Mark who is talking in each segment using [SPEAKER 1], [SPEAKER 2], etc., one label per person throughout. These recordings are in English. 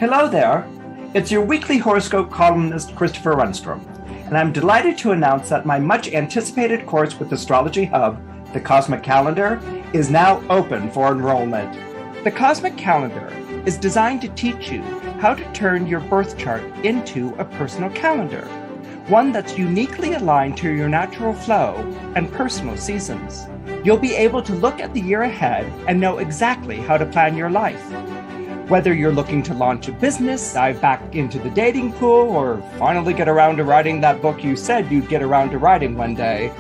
[SPEAKER 1] Hello there, it's your weekly horoscope columnist, Christopher Renstrom, and I'm delighted to announce that my much anticipated course with Astrology Hub, the Cosmic Calendar, is now open for enrollment. The Cosmic Calendar is designed to teach you how to turn your birth chart into a personal calendar, one that's uniquely aligned to your natural flow and personal seasons. You'll be able to look at the year ahead and know exactly how to plan your life. Whether you're looking to launch a business, dive back into the dating pool, or finally get around to writing that book you said you'd get around to writing one day,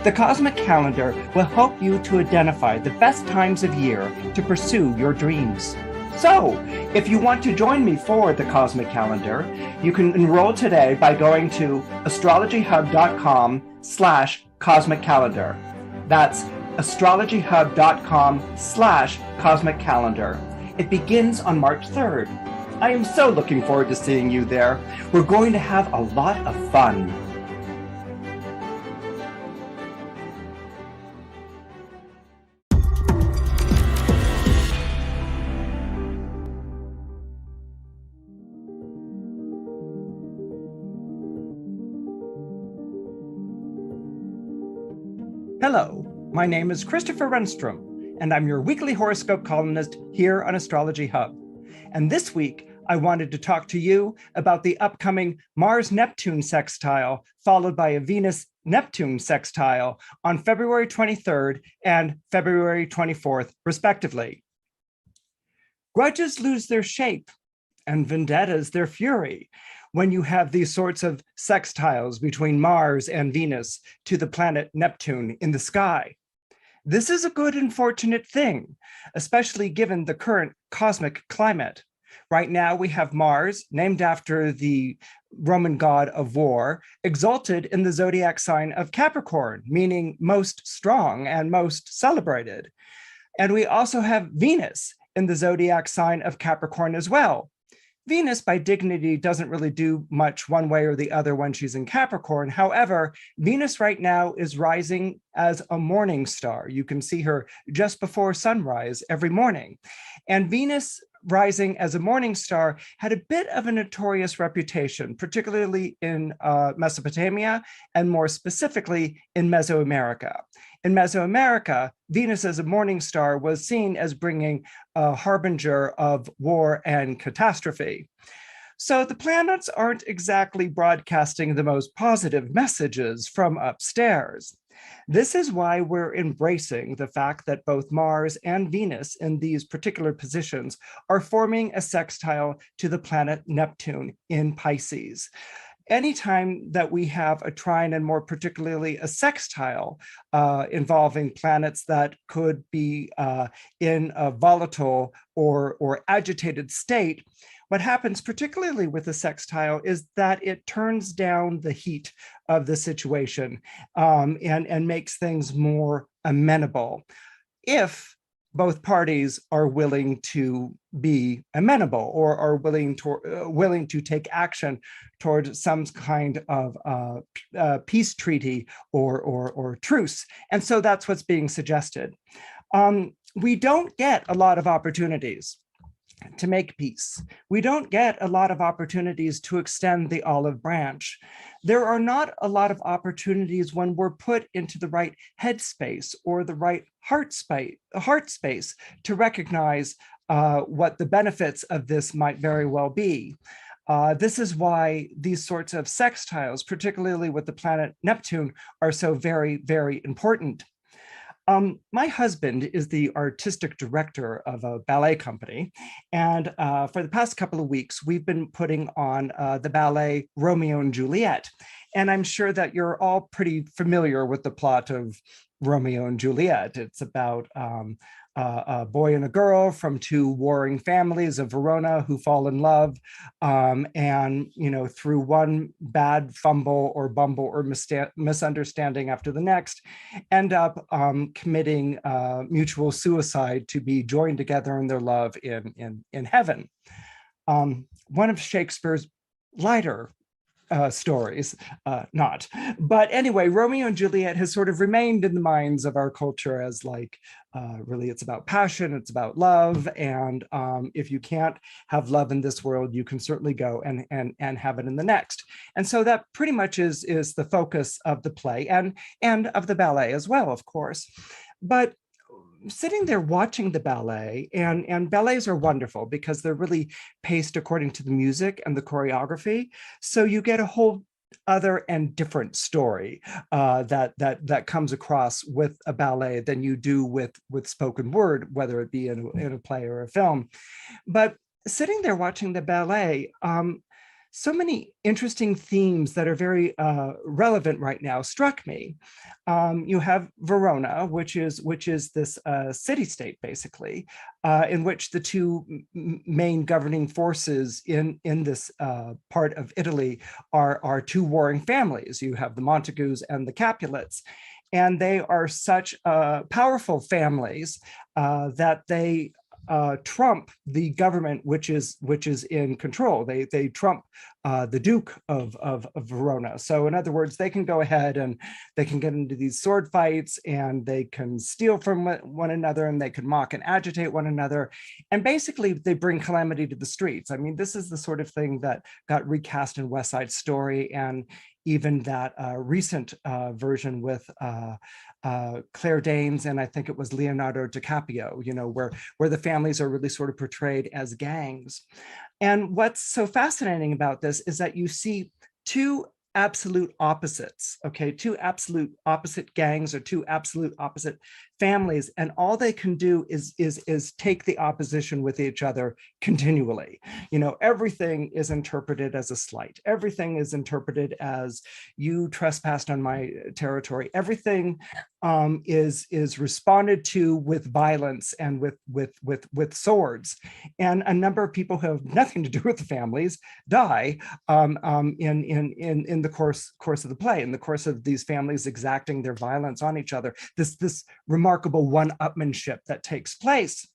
[SPEAKER 1] the Cosmic Calendar will help you to identify the best times of year to pursue your dreams. So, if you want to join me for the Cosmic Calendar, you can enroll today by going to astrologyhub.com/cosmic calendar. That's astrologyhub.com/cosmic calendar. It begins on March 3rd. I am so looking forward to seeing you there. We're going to have a lot of fun. Hello, my name is Christopher Renstrom, and I'm your weekly horoscope columnist here on Astrology Hub. And this week, I wanted to talk to you about the upcoming Mars-Neptune sextile, followed by a Venus-Neptune sextile on February 23rd and February 24th, respectively. Grudges lose their shape, and vendettas their fury, when you have these sorts of sextiles between Mars and Venus to the planet Neptune in the sky. This is a good and fortunate thing, especially given the current cosmic climate. Right now, we have Mars, named after the Roman god of war, exalted in the zodiac sign of Capricorn, meaning most strong and most celebrated. And we also have Venus in the zodiac sign of Capricorn as well. Venus, by dignity, doesn't really do much one way or the other when she's in Capricorn. However, Venus right now is rising as a morning star. You can see her just before sunrise every morning. And Venus rising as a morning star had a bit of a notorious reputation, particularly in Mesopotamia and more specifically in Mesoamerica. In Mesoamerica, Venus as a morning star was seen as bringing a harbinger of war and catastrophe. So the planets aren't exactly broadcasting the most positive messages from upstairs. This is why we're embracing the fact that both Mars and Venus in these particular positions are forming a sextile to the planet Neptune in Pisces. Anytime that we have a trine, and more particularly a sextile involving planets that could be in a volatile or agitated state, what happens particularly with a sextile is that it turns down the heat of the situation and makes things more amenable, if both parties are willing to be amenable or are willing to take action towards some kind of peace treaty or truce. And so that's what's being suggested. We don't get a lot of opportunities to make peace. We don't get a lot of opportunities to extend the olive branch. There are not a lot of opportunities when we're put into the right headspace or the right heart space to recognize what the benefits of this might very well be. This is why these sorts of sextiles, particularly with the planet Neptune, are so very, very important. My husband is the artistic director of a ballet company, and for the past couple of weeks, we've been putting on the ballet Romeo and Juliet. And I'm sure that you're all pretty familiar with the plot of Romeo and Juliet. It's about a boy and a girl from two warring families of Verona who fall in love, and through one bad fumble or bumble or misunderstanding after the next, end up committing mutual suicide to be joined together in their love in heaven. One of Shakespeare's lighter stories, not. But anyway, Romeo and Juliet has sort of remained in the minds of our culture as like, really it's about passion, it's about love. And if you can't have love in this world, you can certainly go and have it in the next. And so that pretty much is the focus of the play and of the ballet as well, of course. But sitting there watching the ballet, and ballets are wonderful because they're really paced according to the music and the choreography. So you get a whole other and different story that comes across with a ballet than you do with spoken word, whether it be in a play or a film. But sitting there watching the ballet, so many interesting themes that are very relevant right now struck me. You have Verona, which is this city-state, basically, in which the two main governing forces in this part of Italy are two warring families. You have the Montagues and the Capulets, and they are such powerful families that they trump the government which is in control. They trump the Duke of Verona. So in other words, they can go ahead and they can get into these sword fights, and they can steal from one another, and they can mock and agitate one another. And basically they bring calamity to the streets. I mean, this is the sort of thing that got recast in West Side Story, and even that recent version with Claire Danes, and I think it was Leonardo DiCaprio, where the families are really sort of portrayed as gangs. And what's so fascinating about this is that you see two absolute opposites, okay, two absolute opposite gangs or two absolute opposite families, and all they can do is take the opposition with each other continually. Everything is interpreted as a slight. Everything is interpreted as you trespassed on my territory. Everything is responded to with violence and with swords. And a number of people who have nothing to do with the families die in the course of the play, in the course of these families exacting their violence on each other. This remarkable one-upmanship that takes place.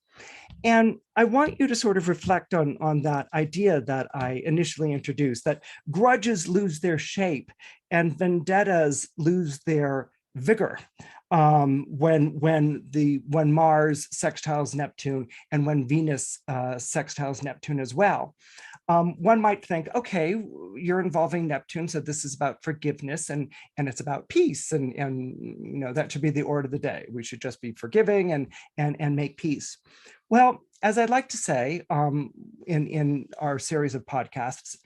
[SPEAKER 1] And I want you to sort of reflect on that idea that I initially introduced, that grudges lose their shape and vendettas lose their vigor when Mars sextiles Neptune and when Venus sextiles Neptune as well. One might think, okay, you're involving Neptune, so this is about forgiveness and it's about peace, and that should be the order of the day. We should just be forgiving and make peace. Well, as I'd like to say in our series of podcasts,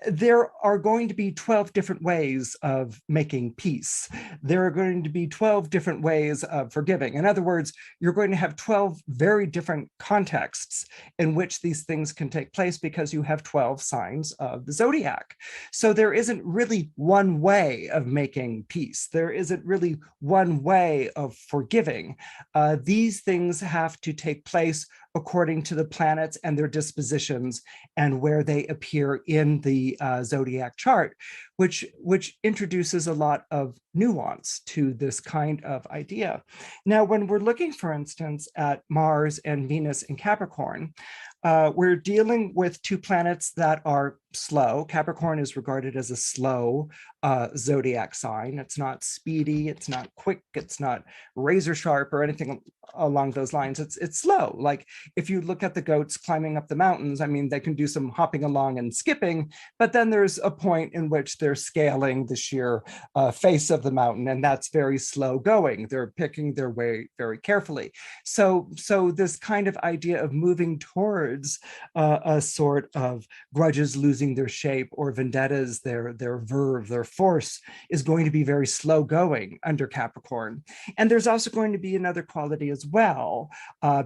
[SPEAKER 1] there are going to be 12 different ways of making peace. There are going to be 12 different ways of forgiving. In other words, you're going to have 12 very different contexts in which these things can take place because you have 12 signs of the zodiac. So there isn't really one way of making peace. There isn't really one way of forgiving. These things have to take place according to the planets and their dispositions and where they appear in the zodiac chart, which introduces a lot of nuance to this kind of idea. Now, when we're looking, for instance, at Mars and Venus in Capricorn, we're dealing with two planets that are slow. Capricorn is regarded as a slow zodiac sign. It's not speedy, it's not quick, it's not razor sharp or anything along those lines. It's slow. Like if you look at the goats climbing up the mountains, I mean, they can do some hopping along and skipping, but then there's a point in which they're scaling the sheer face of the mountain, and that's very slow going. They're picking their way very carefully. So this kind of idea of moving towards a sort of grudges losing their shape or vendettas, their verve, their force, is going to be very slow going under Capricorn. And there's also going to be another quality as well,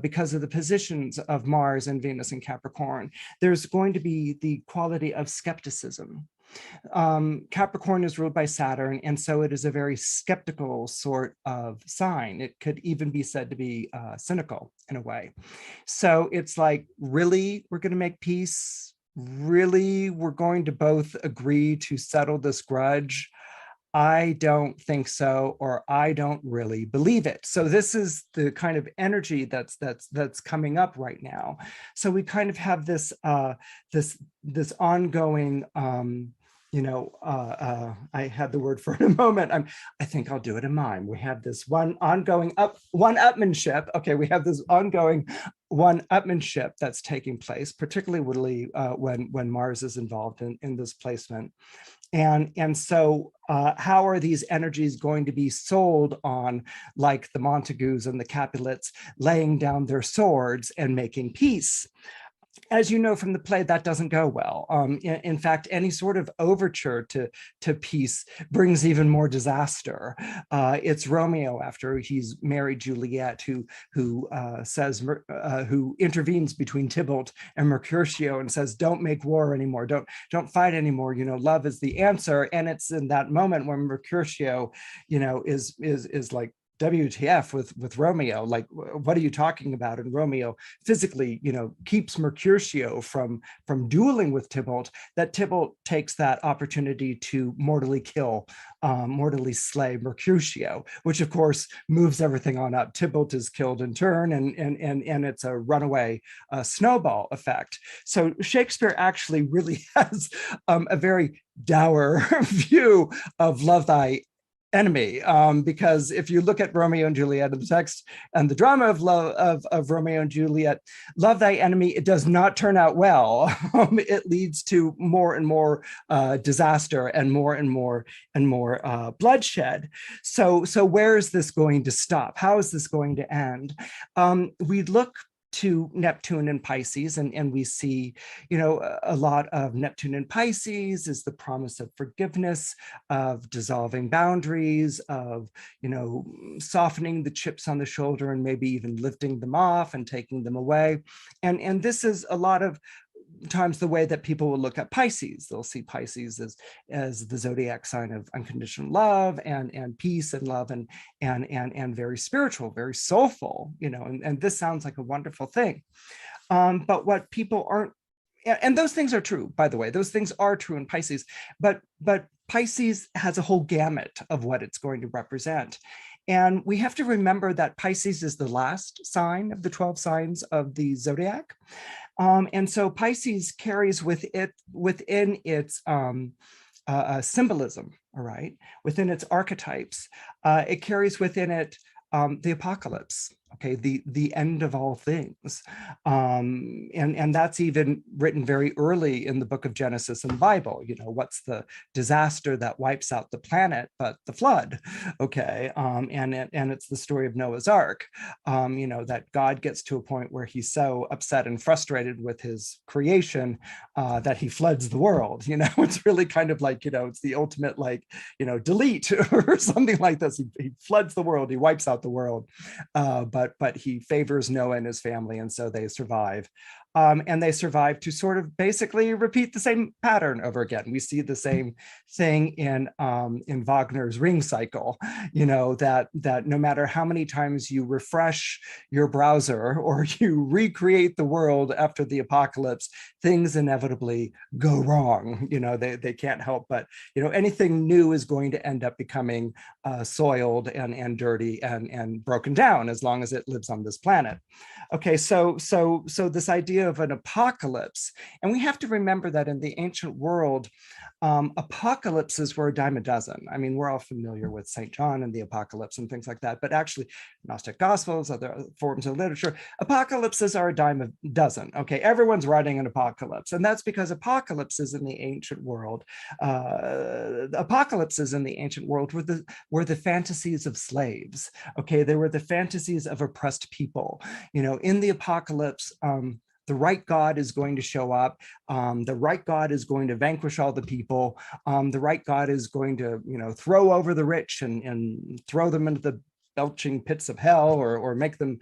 [SPEAKER 1] because of the positions of Mars and Venus in Capricorn. There's going to be the quality of skepticism. Capricorn is ruled by Saturn, and so it is a very skeptical sort of sign. It could even be said to be cynical in a way. So it's like, really, we're going to make peace? Really, we're going to both agree to settle this grudge? I don't think so, or I don't really believe it. So this is the kind of energy that's coming up right now. So we kind of have this this ongoing I had the word for it in a moment. I think I'll do it in mime. We have this one-upmanship. Okay, we have this ongoing one-upmanship that's taking place, particularly when Mars is involved in this placement. And so how are these energies going to be sold on, like the Montagues and the Capulets laying down their swords and making peace? As you know from the play, that doesn't go well. In fact, any sort of overture to peace brings even more disaster. It's Romeo, after he's married Juliet, who intervenes between Tybalt and Mercutio and says, "Don't make war anymore. Don't fight anymore. Love is the answer." And it's in that moment when Mercutio, is like, WTF with Romeo, like, what are you talking about? And Romeo physically, keeps Mercutio from dueling with Tybalt, that Tybalt takes that opportunity to mortally slay Mercutio, which of course moves everything on up. Tybalt is killed in turn, and it's a runaway snowball effect. So Shakespeare actually really has a very dour view of love thy enemy, because if you look at Romeo and Juliet in the text and the drama of love of Romeo and Juliet, love thy enemy, it does not turn out well. It leads to more and more disaster and more bloodshed. So where is this going to stop? How is this going to end? We look to Neptune and Pisces, and we see, a lot of Neptune and Pisces is the promise of forgiveness, of dissolving boundaries, of, softening the chips on the shoulder and maybe even lifting them off and taking them away. And this is a lot of times the way that people will look at Pisces. They'll see Pisces as the zodiac sign of unconditional love and peace and love and very spiritual, very soulful, and this sounds like a wonderful thing. But what people aren't, and those things are true, by the way, those things are true in Pisces, but Pisces has a whole gamut of what it's going to represent. And we have to remember that Pisces is the last sign of the 12 signs of the zodiac. And so Pisces carries within its symbolism, all right, within its archetypes, it carries within it the apocalypse, okay, the end of all things. And that's even written very early in the book of Genesis in the Bible. What's the disaster that wipes out the planet but the flood? Okay, and it's the story of Noah's Ark, that God gets to a point where he's so upset and frustrated with his creation that he floods the world. It's really kind of like, it's the ultimate, like, delete or something like this. He floods the world, he wipes out the world, but he favors Noah and his family, and so they survive. And they survive to sort of basically repeat the same pattern over again. We see the same thing in Wagner's Ring Cycle, that no matter how many times you refresh your browser or you recreate the world after the apocalypse, things inevitably go wrong. They can't help but, anything new is going to end up becoming soiled and dirty and broken down as long as it lives on this planet. Okay, so this idea of an apocalypse, and we have to remember that in the ancient world, apocalypses were a dime a dozen. I mean, we're all familiar with St. John and the apocalypse and things like that, but actually Gnostic Gospels, other forms of literature, apocalypses are a dime a dozen. Okay, everyone's writing an apocalypse, and that's because apocalypses in the ancient world, were the fantasies of slaves. Okay, they were the fantasies of oppressed people. In the apocalypse, the right God is going to show up. The right God is going to vanquish all the people. The right God is going to, throw over the rich and throw them into the belching pits of hell, or make them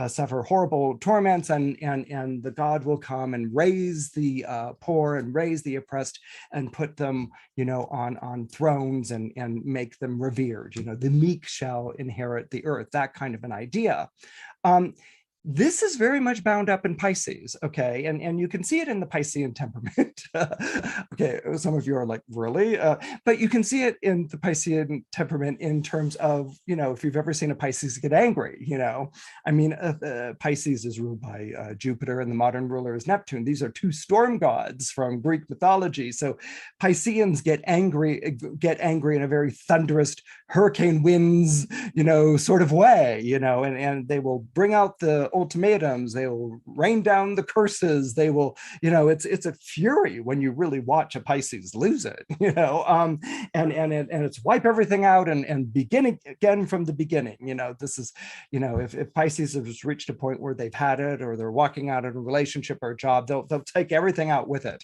[SPEAKER 1] suffer horrible torments, and the God will come and raise the poor and raise the oppressed and put them, on thrones and make them revered. The meek shall inherit the earth, that kind of an idea. This is very much bound up in Pisces, okay? And you can see it in the Piscean temperament. Okay, some of you are like, really? But you can see it in the Piscean temperament in terms of, if you've ever seen a Pisces get angry, I mean, Pisces is ruled by Jupiter and the modern ruler is Neptune. These are two storm gods from Greek mythology. So Pisceans get angry in a very thunderous hurricane winds, sort of way, and they will bring out the ultimatums, they will rain down the curses, they will, it's a fury when you really watch a Pisces lose it, and it's wipe everything out and beginning again from the beginning. This is, if Pisces has reached a point where they've had it or they're walking out of a relationship or a job, they'll take everything out with it,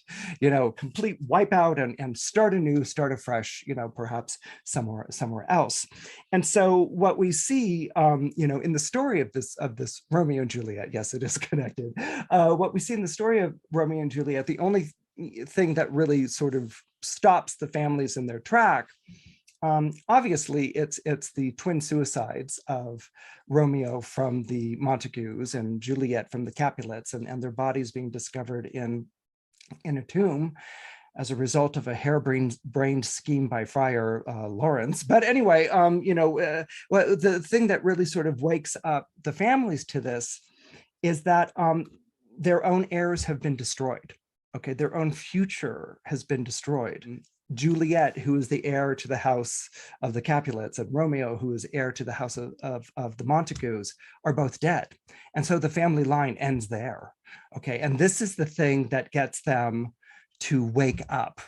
[SPEAKER 1] complete wipe out and start anew, start afresh, perhaps somewhere else. And so what we see, in the story of this Romeo and Juliet, yes, it is connected. What we see in the story of Romeo and Juliet, the only thing that really sort of stops the families in their track, obviously, it's the twin suicides of Romeo from the Montagues and Juliet from the Capulets, and their bodies being discovered in a tomb as a result of a harebrained scheme by Friar Lawrence. But anyway, the thing that really sort of wakes up the families to this is that their own heirs have been destroyed. Okay, their own future has been destroyed. Juliet, who is the heir to the house of the Capulets, and Romeo, who is heir to the house of the Montagues, are both dead. And so the family line ends there. Okay, and this is the thing that gets them to wake up.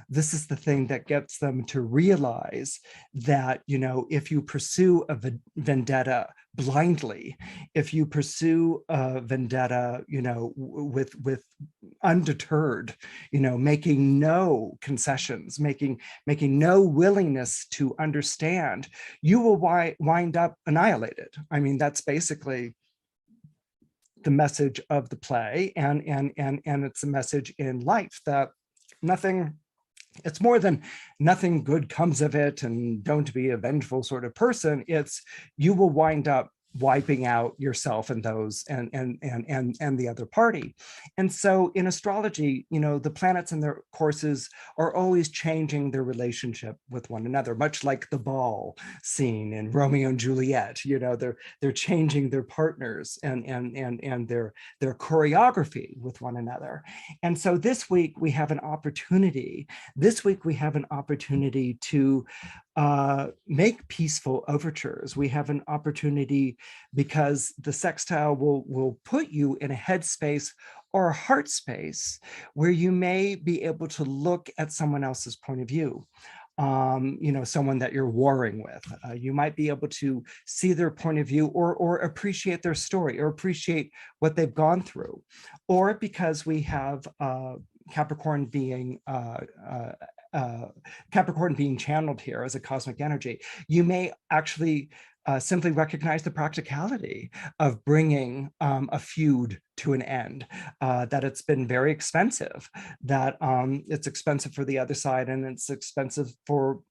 [SPEAKER 1] This is the thing that gets them to realize that, if you pursue a vendetta blindly, if you pursue a vendetta, with undeterred, making no concessions, making no willingness to understand, you will wind up annihilated. I mean, that's basically the message of the play, and it's a message in life that it's more than nothing good comes of it and don't be a vengeful sort of person. It's you will wind up wiping out yourself and those and the other party. And so in astrology, the planets and their courses are always changing their relationship with one another, much like the ball scene in Romeo and Juliet. They're changing their partners and their choreography with one another. And so this week we have an opportunity to make peaceful overtures. We have an opportunity because the sextile will put you in a headspace or a heart space where you may be able to look at someone else's point of view. Someone that you're warring with. You might be able to see their point of view or appreciate their story or appreciate what they've gone through. Or because we have Capricorn being channeled here as a cosmic energy, you may actually simply recognize the practicality of bringing a feud to an end, that it's been very expensive, that it's expensive for the other side and it's expensive for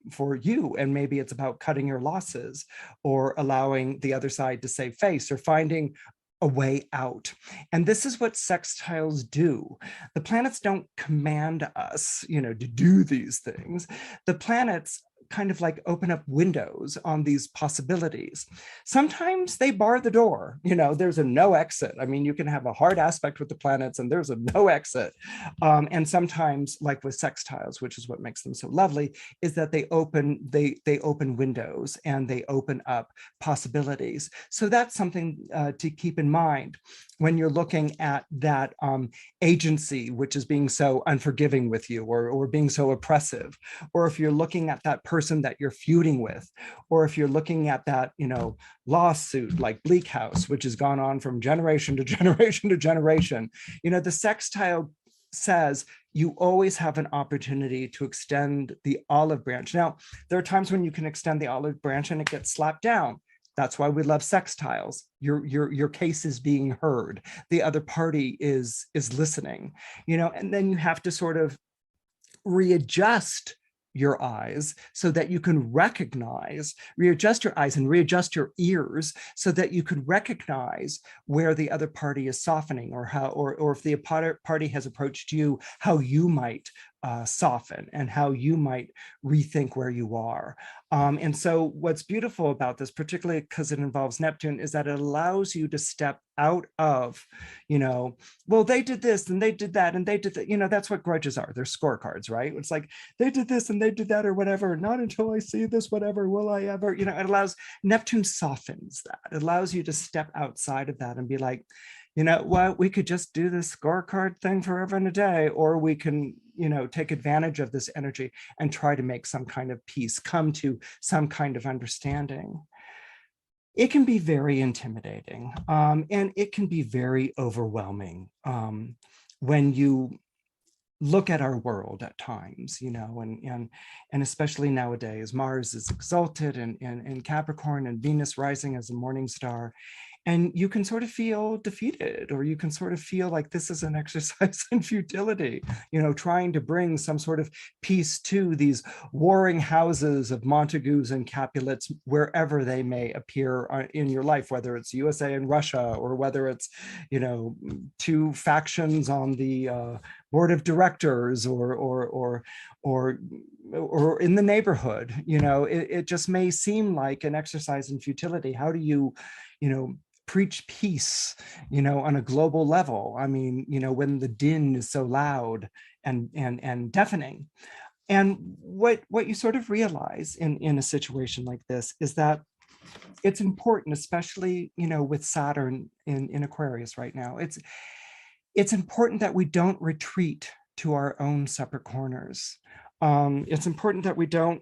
[SPEAKER 1] you. And maybe it's about cutting your losses or allowing the other side to save face or finding a way out. And this is what sextiles do. The planets don't command us, to do these things. The planets kind of like open up windows on these possibilities. Sometimes they bar the door, there's a no exit. I mean, you can have a hard aspect with the planets and there's a no exit. And sometimes, like with sextiles, which is what makes them so lovely, is that they open windows and they open up possibilities. So that's something to keep in mind when you're looking at that agency, which is being so unforgiving with you or being so oppressive, or if you're looking at that person that you're feuding with, or if you're looking at that, lawsuit like Bleak House, which has gone on from generation to generation to generation. The sextile says you always have an opportunity to extend the olive branch. Now, there are times when you can extend the olive branch and it gets slapped down. That's why we love sextiles. Your case is being heard. The other party is listening, and then you have to sort of readjust your eyes so that you can readjust your eyes and readjust your ears so that you could recognize where the other party is softening, or how, or if the party has approached you, how you might soften and how you might rethink where you are. And so what's beautiful about this, particularly because it involves Neptune, is that it allows you to step out of, well, they did this and they did that and they did that. That's what grudges are. They're scorecards, right? It's like they did this and they did that or whatever. Not until I see this, whatever, will I ever, it allows, Neptune softens that. It allows you to step outside of that and be like, you know what, we could just do this scorecard thing forever and a day, or we can, take advantage of this energy and try to make some kind of peace, come to some kind of understanding. It can be very intimidating, and it can be very overwhelming when you look at our world at times, and especially nowadays. Mars is exalted in Capricorn and Venus rising as a morning star. And you can sort of feel defeated, or you can sort of feel like this is an exercise in futility, trying to bring some sort of peace to these warring houses of Montagues and Capulets, wherever they may appear in your life, whether it's USA and Russia, or whether it's, two factions on the board of directors, or in the neighborhood. It just may seem like an exercise in futility. How do you, preach peace, on a global level? I mean, when the din is so loud and deafening. And what you sort of realize in a situation like this is that it's important, especially, with Saturn in Aquarius right now, it's important that we don't retreat to our own separate corners. It's important that we don't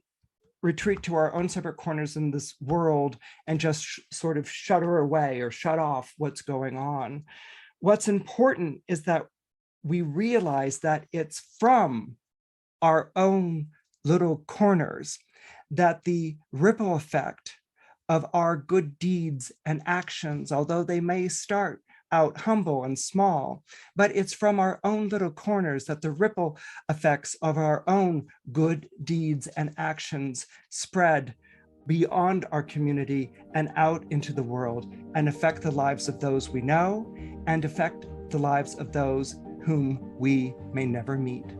[SPEAKER 1] retreat to our own separate corners in this world and just sort of shutter away or shut off what's going on. What's important is that we realize that it's from our own little corners that the ripple effect of our good deeds and actions, although they may start out humble and small, but it's from our own little corners that the ripple effects of our own good deeds and actions spread beyond our community and out into the world, and affect the lives of those we know and affect the lives of those whom we may never meet.